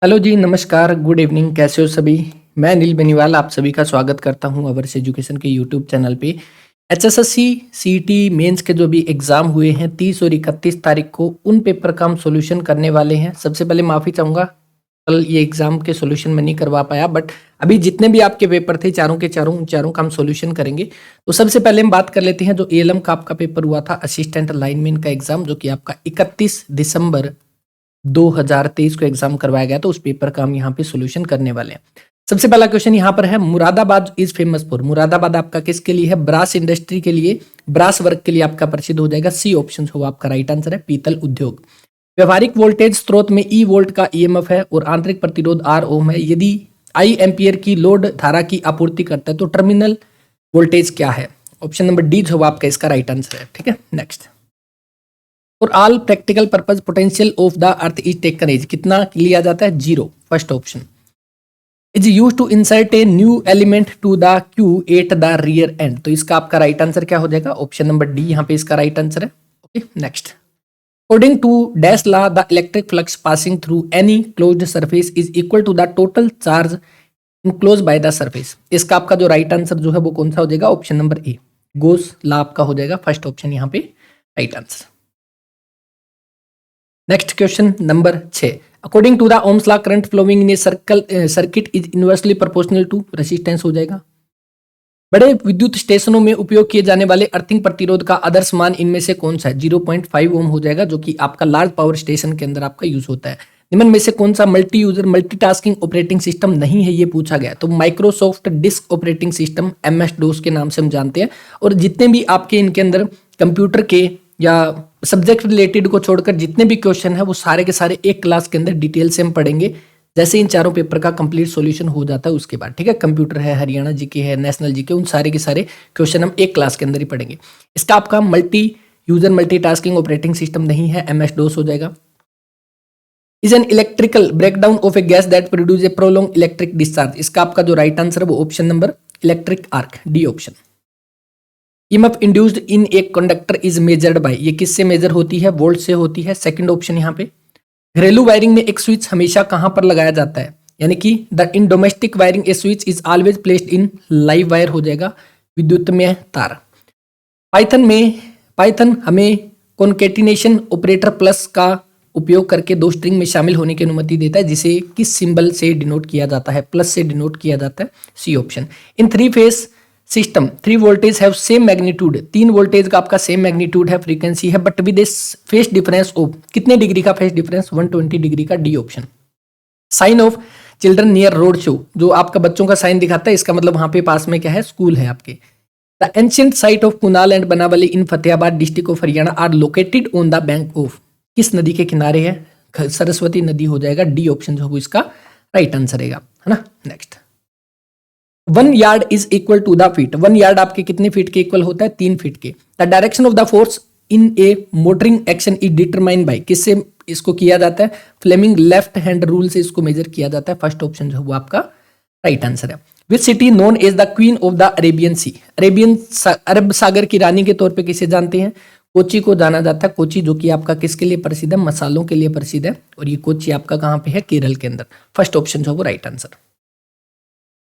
Hello जी, नमस्कार, good evening. कैसे हो सभी? मैं अनिल बेनीवाल आप सभी का स्वागत करता हूं अवर्स एजुकेशन के यूट्यूब चैनल पे। एचएसएससी सीईटी मेंस के जो भी एग्जाम हुए हैं 30 और 31 तारीख को, उन पेपर का हम सोल्यूशन करने वाले हैं। सबसे पहले माफ़ी चाहूँगा, कल ये एग्जाम के सोल्यूशन मैं नहीं करवा पाया, बट अभी जितने भी आपके पेपर थे चारों के चारों का हम सोल्यूशन करेंगे। तो सबसे पहले हम बात कर लेते हैं जो एएलएम का आपका पेपर हुआ था, असिस्टेंट लाइनमैन का एग्जाम, जो कि आपका 31 दिसंबर 2023 को एग्जाम करवाया गया, तो उस पेपर का हम यहाँ पे सोल्यूशन करने वाले हैं। सबसे पहला क्वेश्चन यहाँ पर है, Moradabad is famous for. Moradabad आपका किसके लिए है? ब्रास इंडस्ट्री के लिए, ब्रास वर्क के लिए आपका प्रसिद्ध हो जाएगा। सी ऑप्शन होगा आपका राइट आंसर है, पीतल उद्योग। व्यवहारिक वोल्टेज स्रोत में ई वोल्ट का ईएमएफ है और आंतरिक प्रतिरोध आर ओम है। यदि आई एम्पियर की लोड धारा की आपूर्ति करता है तो टर्मिनल वोल्टेज क्या है? ऑप्शन नंबर डी होगा आपका इसका राइट आंसर है। ठीक है, next. For all practical purpose potential of the earth is taken as, कितना लिया जाता है? 0। First option. Is use to insert a new element to the queue at the rear end, तो इसका आपका राइट आंसर क्या हो जाएगा? ऑप्शन नंबर डी यहाँ पे इसका राइट आंसर है। Okay, next. According to dash law the electric flux passing through any closed surface is equal to the total charge enclose by the surface. इसका आपका जो राइट आंसर जो है वो कौन सा हो जाएगा? Option number A, Gauss law आपका हो जाएगा। फर्स्ट ऑप्शन यहाँ पे right answer. Next question number 6। According to the Ohm's law current flowing in a circuit is inversely proportional to resistance हो जाएगा। बड़े विद्युत स्टेशनों में उपयोग किए जाने वाले अर्थिंग प्रतिरोध का आदर्श मान इनमें से कौन सा है? 0.5 ओम हो जाएगा, जो कि आपका लार्ज पावर स्टेशन के अंदर आपका यूज होता है। निम्न में से कौन सा multi user multitasking operating system नहीं है, ये पूछा गया। तो Microsoft disk operating system MS DOS के नाम से हम जानते हैं। और जितने भी आपके इनके अंदर कंप्यूटर के या सब्जेक्ट रिलेटेड को छोड़कर जितने भी क्वेश्चन है वो सारे के सारे एक क्लास के अंदर डिटेल से हम पढ़ेंगे, जैसे इन चारों पेपर का कंप्लीट सॉल्यूशन हो जाता है उसके बाद। ठीक है, कंप्यूटर है, हरियाणा जीके है, नेशनल जीके, उन सारे के सारे क्वेश्चन हम एक क्लास के अंदर ही पढ़ेंगे। इसका आपका multi user multitasking operating system नहीं है, MS DOS हो जाएगा। Is an electrical breakdown of A gas that produce a prolong electric discharge. इसका आपका जो राइट आंसर है वो option number electric arc, D option. EMF induced in a conductor is measured by, ये किससे major होती है? वोल्ट से होती है। सेकंड ऑप्शन यहाँ पे। घरेलू वायरिंग में एक स्विच हमेशा कहां पर लगाया जाता है? यानी कि the in domestic wiring A switch is always placed in live wire हो जाएगा, विद्युत में तार। पाइथन हमें कॉन्केटिनेशन ऑपरेटर प्लस का उपयोग करके दो स्ट्रिंग में शामिल होने की अनुमति देता है, जिसे किस सिंबल से डिनोट किया जाता है? प्लस से डिनोट किया जाता है, C option. In 3 phase system 3 voltage have same magnitude, 3 voltage का आपका सेम मैग्नीट्यूड है, फ्रीक्वेंसी है, but with phase difference of, कितने डिग्री का फेस डिफरेंस? 120 डिग्री का, D option. Sign of children near road show, जो आपका बच्चों का साइन दिखाता है, इसका मतलब वहां पे पास में क्या है? स्कूल है आपके। The ancient site of Kunal and Banawali in Fatehabad district of Haryana are located on the bank of, किस नदी के किनारे है? सरस्वती नदी हो जाएगा, डी ऑप्शन जो इसका राइट आंसर है ना। Next. 1 yard is equal to the feet, 1 yard आपके कितने फीट के इक्वल होता है? 3 फीट के। The direction of the force in A motoring action is determine by, किससे इसको किया जाता है? फ्लेमिंग लेफ्ट हैंड रूल से इसको मेजर किया जाता है। फर्स्ट ऑप्शन जो वो आपका राइट आंसर है। Which city known as the queen of the Arabian sea, अरब सागर की रानी के तौर पे किसे जानते हैं? कोची को जाना जाता है। कोची जो कि आपका किसके लिए प्रसिद्ध है? मसालों के लिए प्रसिद्ध है, और ये कोची आपका कहाँ पे है? केरल के अंदर। फर्स्ट ऑप्शन जो वो right answer.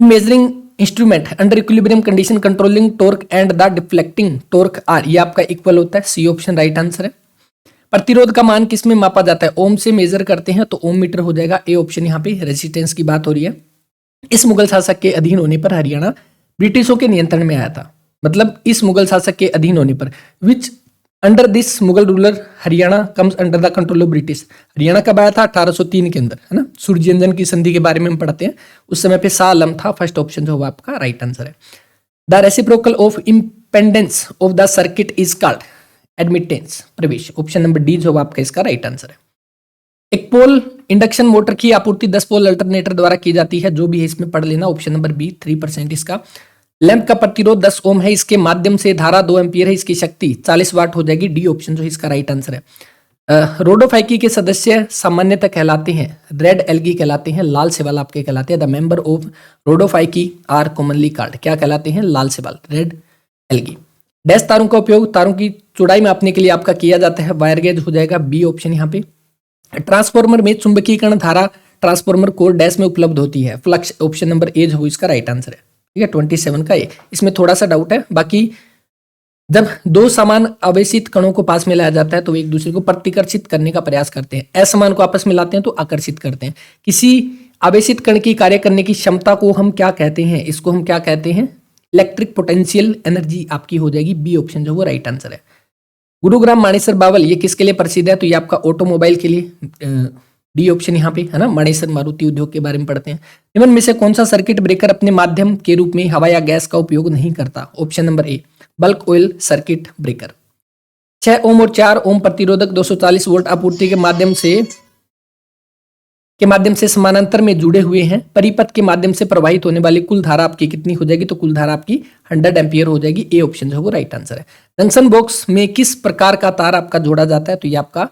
Measuring instrument under equilibrium condition controlling torque and the deflecting torque are, ये आपका इक्वल होता है, सी ऑप्शन राइट आंसर है। प्रतिरोध का मान किस में मापा जाता है? ओम से मेजर करते हैं, तो ओम मीटर हो जाएगा, ए ऑप्शन। यहाँ पे रेजिस्टेंस की बात हो रही है। इस मुगल शासक के अधीन होने पर हरियाणा ब्रिटिशों के नियंत्रण में आया था, मतलब इस मुगल शासक के अधीन होने पर। Which under this Mughal ruler Haryana comes under the control of British, Haryana कब आया था? 1803 के अंदर, है ना। सूर्यजंजन की संधि के बारे में हम पढ़ते हैं, उस समय पे शाह आलम था। फर्स्ट ऑप्शन जो आपका राइट आंसर है। The reciprocal of impedance of the circuit is called admittance, प्रवेश, ऑप्शन नंबर डी जो आपका इसका राइट आंसर है। एक पोल इंडक्शन मोटर की आपूर्ति 10 पोल अल्टरनेटर द्वारा की जाती है, जो भी है इसमें पढ़ लेना, ऑप्शन नंबर बी 3% इसका। लैंप का प्रतिरोध 10 ओम है, इसके माध्यम से धारा 2 एम्पियर है, इसकी शक्ति 40 वाट हो जाएगी, डी ऑप्शन जो इसका राइट आंसर है। रोडोफाइकी के सदस्य सामान्यतः कहलाते हैं रेड एल्गी कहलाते हैं, लाल सेवाल आपके कहलाते हैं। The member of Rhodophyceae are commonly called, क्या कहलाते हैं? लाल सेवाल, रेड एल्गी। डैश तारों का उपयोग तारों की चौड़ाई मापने के लिए आपका किया जाता है, वायर गेज हो जाएगा, बी ऑप्शन यहाँ पे। ट्रांसफॉर्मर में चुंबकीकरण धारा ट्रांसफॉर्मर कोर डैश में उपलब्ध होती है? फ्लक्स, ऑप्शन नंबर ए जो इसका राइट आंसर है। ठीक है, 27 का ए। इसमें थोड़ा सा डाउट है, बाकी जब दो समान आवेशित कणों को पास में लाया जाता है तो एक दूसरे को प्रतिकर्षित करने का प्रयास करते हैं। असमान को आपस में लाते हैं तो आकर्षित करते हैं। किसी आवेशित कण की कार्य करने की क्षमता को हम क्या कहते हैं? इसको हम क्या कहते हैं? इलेक्ट्रिक पोटेंशियल एनर्जी आपकी हो जाएगी बी ऑप्शन जो वो राइट आंसर है। गुरुग्राम मानेसर बावल ये किसके लिए प्रसिद्ध है? तो ये आपका ऑटोमोबाइल के लिए, डी ऑप्शन यहाँ पे है ना, मानेसर मारुति उद्योग के बारे में पढ़ते हैं। निम्न में से कौन सा सर्किट ब्रेकर अपने माध्यम के रूप में हवा या गैस का उपयोग नहीं करता? ऑप्शन नंबर ए, बल्क ऑयल सर्किट ब्रेकर। 6 ओम और 4 ओम प्रतिरोधक 240 वोल्ट आपूर्ति के माध्यम से समानांतर में जुड़े हुए हैं। परिपथ के माध्यम से प्रवाहित होने वाली कुल धारा आपकी कितनी हो जाएगी? तो कुल धारा आपकी 100 एम्पियर हो जाएगी। ए ऑप्शन जो वो राइट आंसर है। जंक्शन बॉक्स में किस प्रकार का तार आपका जोड़ा जाता है? तो ये आपका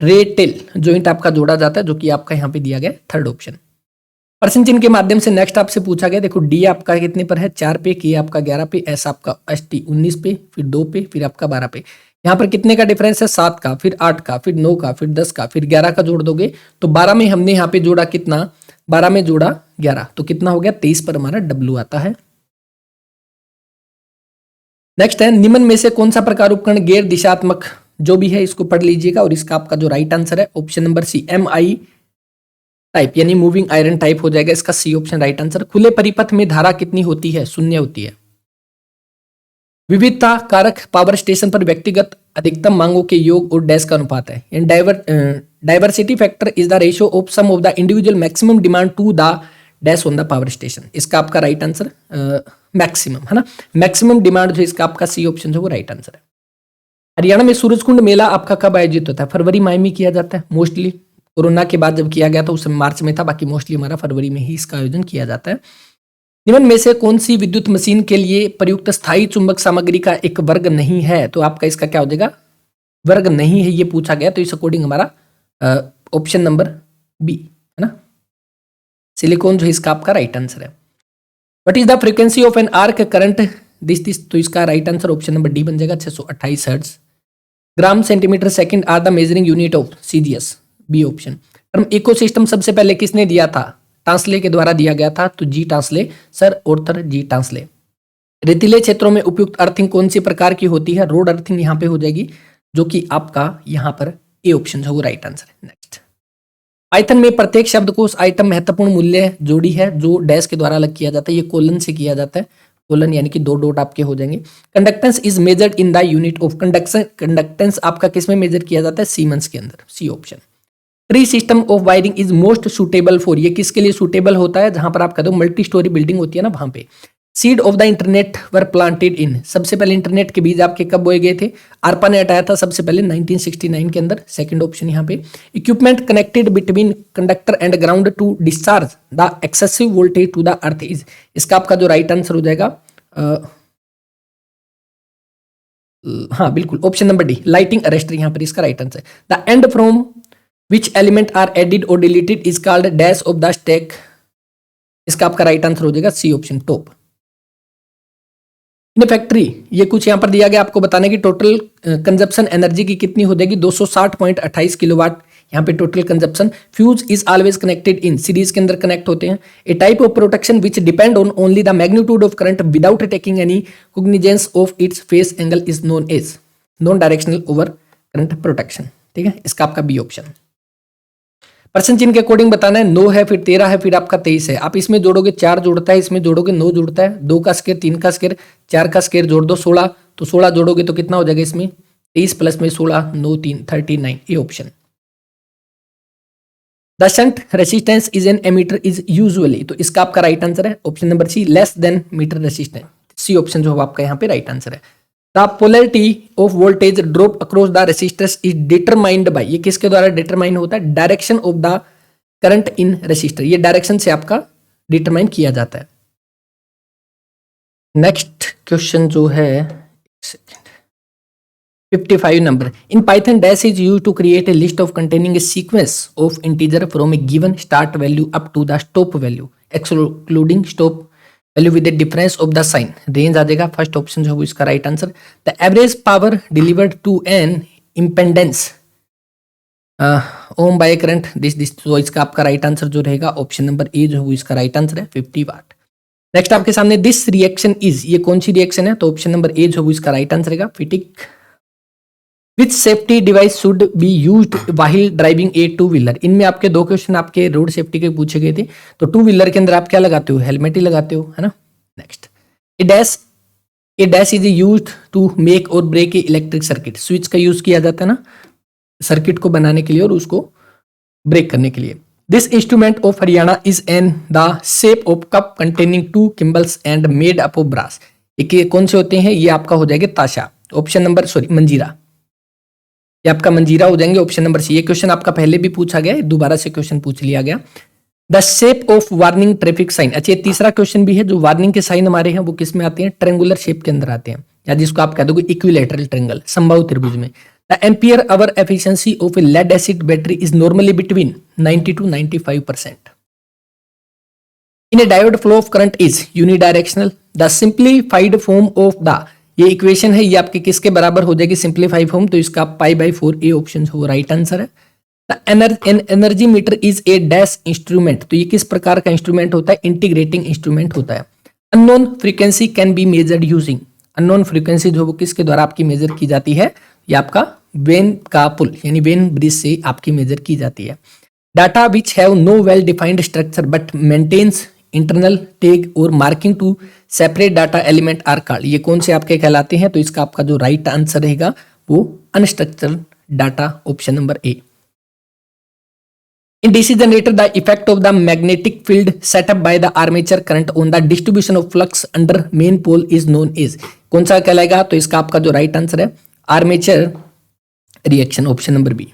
रेटेल जॉइंट आपका जोड़ा जाता है, जो कि आपका यहाँ पे दिया गया थर्ड ऑप्शन। प्रश्न चिन्ह के माध्यम से नेक्स्ट आपसे पूछा गया, देखो डी आपका कितने पर है? 4 पे, के आपका 11 पे, एस आपका ST 19 पे, फिर 2 पे, फिर आपका 12 पे। यहाँ पर कितने का डिफरेंस है? 7 का, फिर 8 का, फिर 9 का, फिर 10 का, फिर 11 का जोड़ दोगे तो 12 में हमने यहाँ पे जोड़ा कितना? 12 में जोड़ा 11, तो कितना हो गया? 23 पर हमारा W आता है। नेक्स्ट है, निम्न में से कौन सा प्रकार उपकरण गैर दिशात्मक जो भी है इसको पढ़ लीजिएगा, और इसका आपका जो राइट आंसर है option number C, MI type यानी मूविंग आयरन टाइप हो जाएगा इसका सी ऑप्शन राइट आंसर। खुले परिपथ में धारा कितनी होती है? 0 होती है। विविधता कारक पावर स्टेशन पर व्यक्तिगत अधिकतम मांगों के योग और डैश का अनुपात है। Diversity factor is the ratio of sum of the individual maximum demand to the dash on the power station. इसका आपका राइट आंसर मैक्सिमम है ना, मैक्सिमम डिमांड जो इसका आपका सी ऑप्शन जो वो राइट आंसर है। हरियाणा में सूरजकुंड मेला आपका कब आयोजित होता है? फरवरी माह में किया जाता है मोस्टली। कोरोना के बाद जब किया गया था उस समय मार्च में था, बाकी मोस्टली हमारा फरवरी में ही इसका आयोजन किया जाता है। निम्न में से कौन सी विद्युत मशीन के लिए प्रयुक्त स्थायी चुंबक सामग्री का एक वर्ग नहीं है? तो आपका इसका क्या हो जाएगा? वर्ग नहीं है ये पूछा गया, तो इस अकॉर्डिंग हमारा ऑप्शन नंबर बी है ना, सिलिकॉन जो इसका आपका राइट आंसर है। What is the frequency of an arc current this, तो इसका right answer option number D बन जाएगा 628 hertz. Gram centimetre second are the measuring unit of CGS, B option. Term ecosystem सबसे पहले किसने दिया था? टांसले के द्वारा दिया गया था, तो जी टांसले, सर ऑर्थर जी टांसले। रेतीले क्षेत्रों में उपयुक्त अर्थिंग कौन सी प्रकार की होती है? रोड अर्थिंग यहाँ पे हो जाएगी, जो कि आपका यहाँ पर ए ऑप्शन जो राइट आंसर है। नेक्स्ट, पाइथन में प्रत्येक शब्द को उस आइटम महत्वपूर्ण मूल्य जोड़ी है जो डैश के द्वारा अलग किया जाता है, ये कोलन से किया जाता है, कोलन यानी कि 2 डॉट आपके हो जाएंगे। Conductance is measured in the unit of conduction, conductance आपका किस में मेजर किया जाता है? सीमेंस के अंदर, C option. Tree system of wiring is most suitable for, ये किसके लिए सुटेबल होता है? जहां पर आप कह दो मल्टी स्टोरी बिल्डिंग होती है ना वहां पे। Seed of the internet were planted in, सबसे पहले इंटरनेट के बीज आपके कब बोए गए थे? आरपा ने हटाया था सबसे पहले 1969 के अंदर, सेकंड ऑप्शन यहाँ पे। Equipment connected between conductor and ground to discharge the excessive voltage to the earth is, इसका आपका जो राइट आंसर हो जाएगा हाँ बिल्कुल option number D, lighting arrester यहाँ पर इसका right answer. The end from which element are added और deleted is called dash of the stack, इसका आपका राइट आंसर हो जाएगा C option, top. In factory ये कुछ यहाँ पर दिया गया आपको बताने की टोटल कंजप्शन एनर्जी की कितनी हो जाएगी? 260.28 किलोवाट यहाँ पे total consumption. Fuse is always connected in, series के अंदर कनेक्ट होते हैं। A type of protection which depend on only the magnitude of current without taking any cognizance of its phase angle is known as non directional over current protection. ठीक है, इसका आपका B option. प्रश्न चिन्ह के अकॉर्डिंग बताना है, 9 है, फिर 13 है, फिर आपका 23 है। आप इसमें जोड़ोगे 4 जुड़ता है, इसमें जोड़ोगे 9 जुड़ता है, 2 का स्क्वायर, 3 का स्क्वायर, 4 का स्क्वायर जोड़ दो 16, तो 16 जोड़ोगे तो कितना हो जाएगा इसमें? 23 प्लस में 16, 9 3 39, ये option. The shunt resistance is an ammeter is usually, तो इसका आपका राइट आंसर है option number C, less than meter resistance, C option जो आपका यहाँ पे राइट आंसर है। The polarity of voltage drop across the resistors is determined by, ये किसके द्वारा डिटरमाइन होता है? Direction of the current in resistor, ये डायरेक्शन से आपका डिटरमाइन किया जाता है। नेक्स्ट क्वेश्चन जो है 55 number, in python dash is used to create a list of containing a sequence of integer from a given start value up to the stop value excluding stop value with the difference of the sign, range आ जाएगा first option जो है इसका right answer. The average power delivered to an impedance ohm by current this तो इसका आपका right answer जो रहेगा ऑप्शन नंबर ए जो है इसका राइट आंसर है 50 वाट। नेक्स्ट आपके सामने दिस रिएक्शन इज, ये कौन सी रिएक्शन है, तो ऑप्शन नंबर ए जो है इसका राइट आंसर रहेगा फिटिक। विच safety device should be used while driving A two wheeler. इनमें आपके दो क्वेश्चन आपके रोड सेफ्टी के पूछे गए थे, तो टू व्हीलर के अंदर आप क्या लगाते हो, हेलमेट ही लगाते हो, है ना। Next, a dash is used to make और break a electric circuit. Switch का यूज किया जाता है ना सर्किट को बनाने के लिए और उसको ब्रेक करने के लिए। This instrument of Haryana is an the shape of cup containing two cymbals and made up of brass. ये कौन से होते हैं, ये आपका हो जाएगा ताशा, ऑप्शन नंबर मंजीरा, ये आपका मंजीरा हो जाएंगे ऑप्शन नंबर सी। ये क्वेश्चन आपका पहले भी पूछा गया है, दोबारा से क्वेश्चन पूछ लिया गया। The shape of warning traffic sign. अच्छा, ये तीसरा क्वेश्चन भी है, जो वार्निंग के साइन हमारे हैं वो किस में आते हैं, ट्रेंगुलर शेप के अंदर आते हैं, या जिसको आप कह दोगे इक्विलेटरल ट्रेंगल, समबाहु त्रिभुज में। The ampere hour efficiency of a lead acid battery is normally between 90 to 95%. In a diode flow of current is unidirectional. The simplified form of the, ये इक्वेशन है, ये आपके किसके बराबर हो जाएगी सिंप्लीफाइड फॉर्म, तो इसका π/4 ए ऑप्शन वो राइट आंसर है। The energy meter is a dash instrument, तो ये किस प्रकार का इंस्ट्रूमेंट होता है, इंटीग्रेटिंग इंस्ट्रूमेंट होता है। Unknown frequency can be measured using, unknown frequency जो वो किसके द्वारा आपकी मेजर की जाती है, ये आपका वेन का पुल यानी वेन ब्रिज से आपकी मेजर की जाती है। Data which have no well defined structure but maintains internal tag और marking to separate data element are called, ये कौन से आपके कहलाते हैं, तो इसका आपका जो राइट आंसर रहेगा वो unstructured data, option number A. In DC generator, the effect of the magnetic field set up by the armature current on the distribution of flux under main pole is known as, कौन सा कहलाएगा, तो इसका आपका जो right answer है armature reaction, option number B.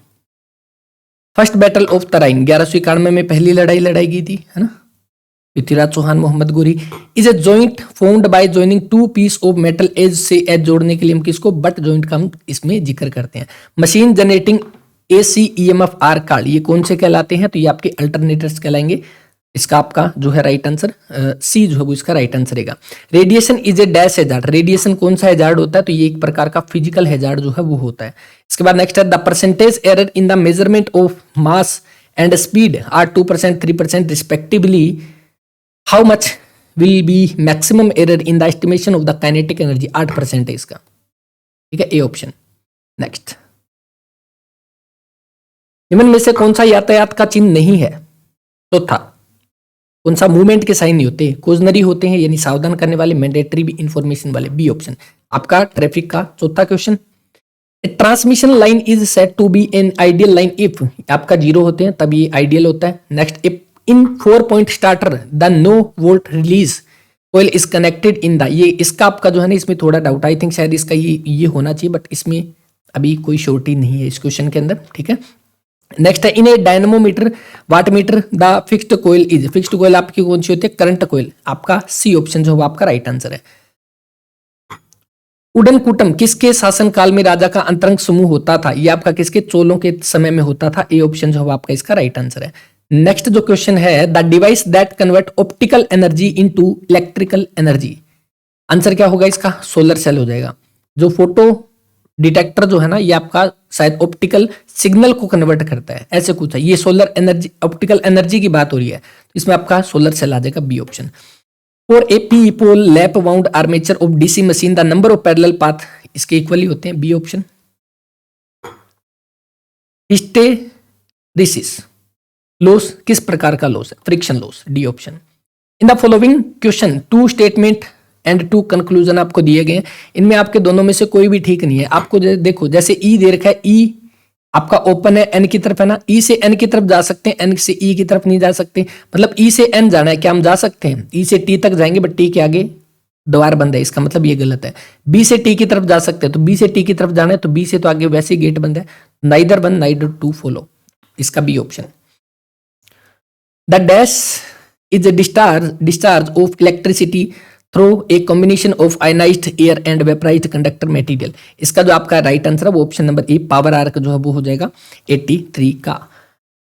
First battle of Tarain 1191 में पहली लड़ाई लड़ाई गई थी, है ना, Prithviraj Chauhan Mohammad Ghori. Is a joint formed by joining two piece of metal edge से एज जोड़ने के लिए हम किसको, बट जॉइंट का हम इसमें जिक्र करते हैं। Machine generating AC EMF are called, ये कौन से कहलाते हैं, तो ये आपके अल्टरनेटर्स कहलाएंगे। इसका आपका जो है राइट आंसर सी जो है वो इसका राइट आंसर रहेगा। Radiation is a dash hazard, radiation कौन सा हैजार्ड होता है, तो ये एक प्रकार का फिजिकल हैजार्ड जो है वो होता है। इसके बाद नेक्स्ट है the percentage error in the measurement of mass and speed are 2%, 3% respectively, how much will be maximum error in the estimation of the kinetic energy, 8% है इसका, ठीक है, ए ऑप्शन। नेक्स्ट, निम्न में से कौन सा यातायात का चिन्ह नहीं है, चौथा कौन सा मूवमेंट के साइन नहीं होते, कोजनरी होते हैं यानी सावधान करने वाले, मैंडेटरी भी इंफॉर्मेशन वाले, बी ऑप्शन आपका ट्रैफिक का चौथा question. Transmission line is set to be an ideal line if, आपका 0 होते हैं तब ये आइडियल होता है। Next, if in 4-point starter the no volt release coil is connected in the, ये इसका आपका जो है ना इसमें थोड़ा डाउट, आई थिंक शायद इसका ये होना चाहिए, बट इसमें अभी कोई श्योरिटी नहीं है इस क्वेश्चन के अंदर, ठीक है। नेक्स्ट है in a dynamometer watt meter the fixed coil is, fixed coil आपकी कौन सी होती है, करंट कोयल, आपका सी ऑप्शन जो आपका राइट आंसर है। उडन कुटम किसके शासन काल में राजा का अंतरंग समूह होता था, ये आपका किसके, चोलों के समय में होता था, ए ऑप्शन जो आपका इसका राइट आंसर है। नेक्स्ट जो क्वेश्चन है the device that convert optical energy into electrical energy, answer क्या होगा इसका, सोलर सेल हो जाएगा। जो फोटो डिटेक्टर जो है ना ये आपका शायद ऑप्टिकल सिग्नल को कन्वर्ट करता है, ऐसे कुछ है, ये सोलर एनर्जी ऑप्टिकल एनर्जी की बात हो रही है, इसमें आपका सोलर सेल आ जाएगा, B option. For a P pole lap wound armature of DC machine the number of parallel path इसके इक्वली होते हैं, बी ऑप्शन। हिस्टेरिसिस लॉस किस प्रकार का लॉस है, friction loss, D option. In the following question 2 statement and 2 conclusion आपको दिए गए हैं, इनमें आपके दोनों में से कोई भी ठीक नहीं है। आपको देखो जैसे ई दे रखा है, ई आपका ओपन है एन की तरफ है ना, ई से एन की तरफ जा सकते हैं, एन से ई की तरफ नहीं जा सकते, मतलब ई से एन जाना है, क्या हम जा सकते हैं, ई से टी तक जाएंगे बट टी के आगे द्वार बंद है, इसका मतलब ये गलत है। बी से टी की तरफ जा सकते हैं, तो बी से टी की तरफ जाना है, तो बी से तो आगे वैसे ही गेट बंद है, neither one neither two follow, इसका B option. The dash is a discharge of electricity through a combination of ionized air and vaporized conductor material, इसका जो आपका राइट आंसर है वो option number A power arc जो है वो हो जाएगा 83 का।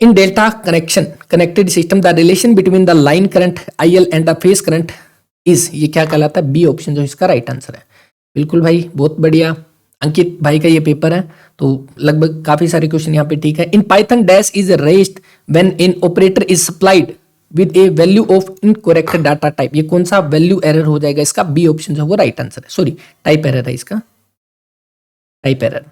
In delta connection connected system the relation between the line current IL and the phase current is, ये क्या कहलाता है, बी ऑप्शन जो इसका राइट आंसर है। बिल्कुल भाई बहुत बढ़िया, अंकित भाई का ये पेपर है, तो लगभग काफी सारे क्वेश्चन यहाँ पे ठीक है। इन python dash is raised when in operator is supplied with A value of incorrect data type. ये कौन सा वैल्यू एरर हो जाएगा इसका? बी ऑप्शन जो है वो राइट आंसर है। सॉरी, टाइप एरर है इसका, टाइप एरर,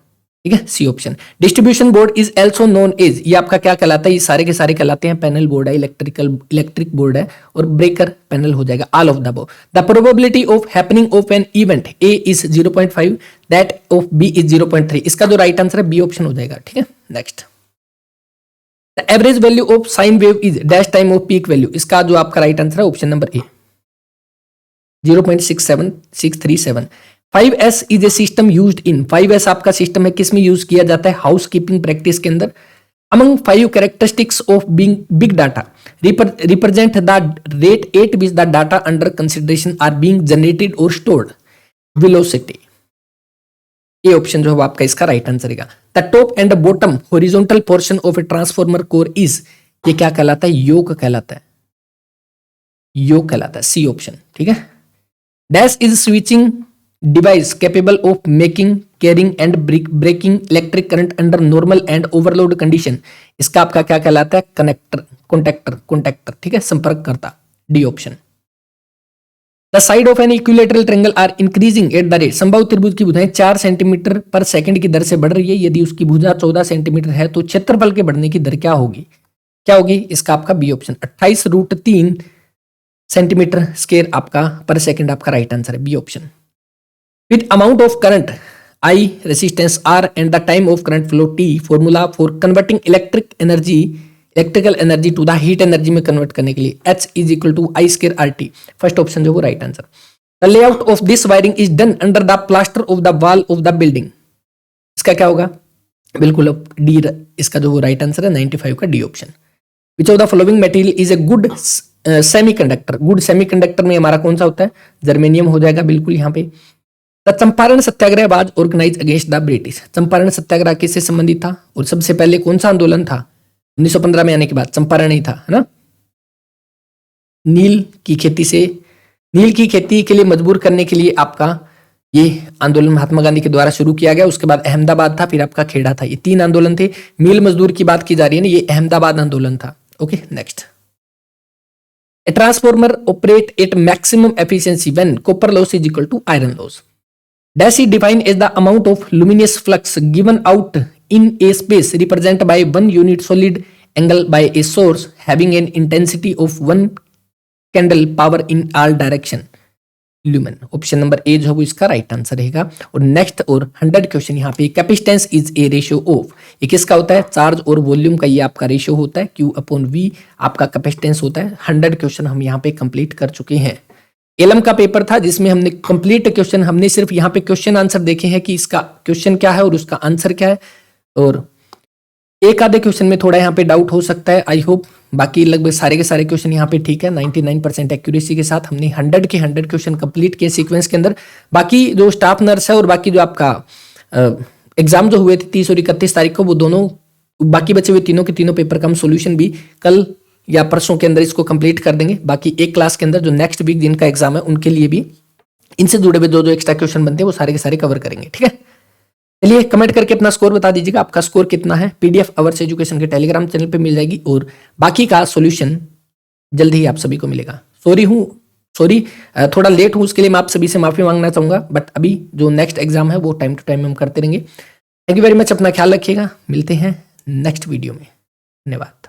ठीक है, C option. Distribution board is also known as, ये आपका क्या कहलाता है? ये सारे के सारे कहलाते हैं पैनल बोर्ड है, इलेक्ट्रिक बोर्ड है, और ब्रेकर पैनल हो जाएगा, all of the above. The probability of happening of an event A is 0.5, that of B is 0.3। इसका जो राइट आंसर है बी ऑप्शन हो जाएगा, ठीक है। Next, the average value of sine wave is dash time of peak value. इसका जो आपका राइट आंसर है option number A, 0.67637। 5S is a system used in, 5S आपका सिस्टम है, किस में यूज किया जाता है? हाउस कीपिंग प्रैक्टिस के अंदर। Among 5 characteristics of big data represent the rate at which the data under consideration are being generated और स्टोर्ड। वेलोसिटी, ये ऑप्शन जो है आपका इसका राइट आंसर है। The top and bottom horizontal portion of a transformer core is, ये क्या कहलाता है? योक कहलाता है, योक कहलाता है, सी ऑप्शन, ठीक है। Dash is switching device capable of making, carrying and breaking electric current under normal and overload condition. इसका आपका क्या कहलाता है? कॉन्टैक्टर, ठीक है, संपर्ककर्ता, D option. The side of an equilateral triangle are increasing at the rate, संभव त्रिभुज की भुजाएं 4 सेंटीमीटर पर सेकंड की दर से बढ़ रही है। यदि उसकी भुजा 14 सेंटीमीटर है तो क्षेत्रफल के बढ़ने की दर क्या होगी? क्या होगी? इसका आपका बी ऑप्शन, 28√3 सेंटीमीटर स्क्वायर आपका पर सेकंड आपका राइट आंसर है, B option. With amount of current I, resistance R and the time of current flow T, formula for converting electrical energy to the heat energy में convert करने के लिए H is equal to I square RT। First option जो वो right answer. The layout of this wiring is done under the plaster of the wall of the building। इसका क्या होगा? बिल्कुल डी, इसका जो वो राइट आंसर है 95 का D option. Which of the following material is a good semiconductor? Good semiconductor में हमारा कौन सा होता है? जर्मेनियम हो जाएगा, बिल्कुल यहाँ पे। The Champaran Satyagraha was organise against the British. Champaran Satyagraha किससे संबंधित था और सबसे पहले कौन सा आंदोलन था? 1915 में आने के बाद चंपारण ही था, है ना। नील की खेती के लिए मजबूर करने के लिए आपका ये आंदोलन महात्मा गांधी के द्वारा शुरू किया गया। उसके बाद अहमदाबाद था, फिर आपका खेड़ा था। ये 3 आंदोलन थे। मील मजदूर की बात की जा रही है ना, ये अहमदाबाद आंदोलन था। Okay, next. A transformer operate at maximum efficiency when copper loss is equal to iron loss. Dash is defined as the amount of luminous flux given out in a space represented by one unit solid angle by a source having an intensity of 1 candle power in all direction, lumen। Option number ए जो है वो इसका right answer रहेगा। और next और 100 question यहाँ पे, capacitance is a ratio of, ये किसका होता है? चार्ज और वॉल्यूम का ये आपका रेशियो होता है, Q/V आपका कैपेसिटेंस होता है। 100 क्वेश्चन हम यहाँ पे कंप्लीट कर चुके हैं। एलएम का पेपर था जिसमें हमने कंप्लीट क्वेश्चन, हमने सिर्फ यहाँ पे क्वेश्चन आंसर देखे हैं कि इसका क्वेश्चन क्या है और उसका आंसर क्या है, और एक आधे क्वेश्चन में थोड़ा यहाँ पे डाउट हो सकता है, आई होप। बाकी लगभग सारे के सारे क्वेश्चन यहाँ पे ठीक है, 99% एक्यूरेसी के साथ हमने 100 के 100 क्वेश्चन कंप्लीट किए सीक्वेंस के अंदर। बाकी जो स्टाफ नर्स है और बाकी जो आपका एग्जाम जो हुए थे 30 और 31 तारीख को, वो दोनों बाकी बचे हुए तीनों के तीनों पेपर का हम सोल्यूशन भी कल या परसों के अंदर इसको कंप्लीट कर देंगे। बाकी एक क्लास के अंदर जो नेक्स्ट वीक जिनका एग्जाम है उनके लिए भी इनसे जुड़े हुए जो एक्स्ट्रा क्वेश्चन बनते हैं वो सारे के सारे कवर करेंगे, ठीक है। चलिए कमेंट करके अपना स्कोर बता दीजिएगा, आपका स्कोर कितना है। पीडीएफ अवर्स एजुकेशन के टेलीग्राम चैनल पे मिल जाएगी और बाकी का सॉल्यूशन जल्द ही आप सभी को मिलेगा। सॉरी थोड़ा लेट हूँ, उसके लिए मैं आप सभी से माफी मांगना चाहूंगा, बट अभी जो नेक्स्ट एग्जाम है वो टाइम टू टाइम हम करते रहेंगे। थैंक यू वेरी मच, अपना ख्याल रखिएगा, मिलते हैं नेक्स्ट वीडियो में, धन्यवाद।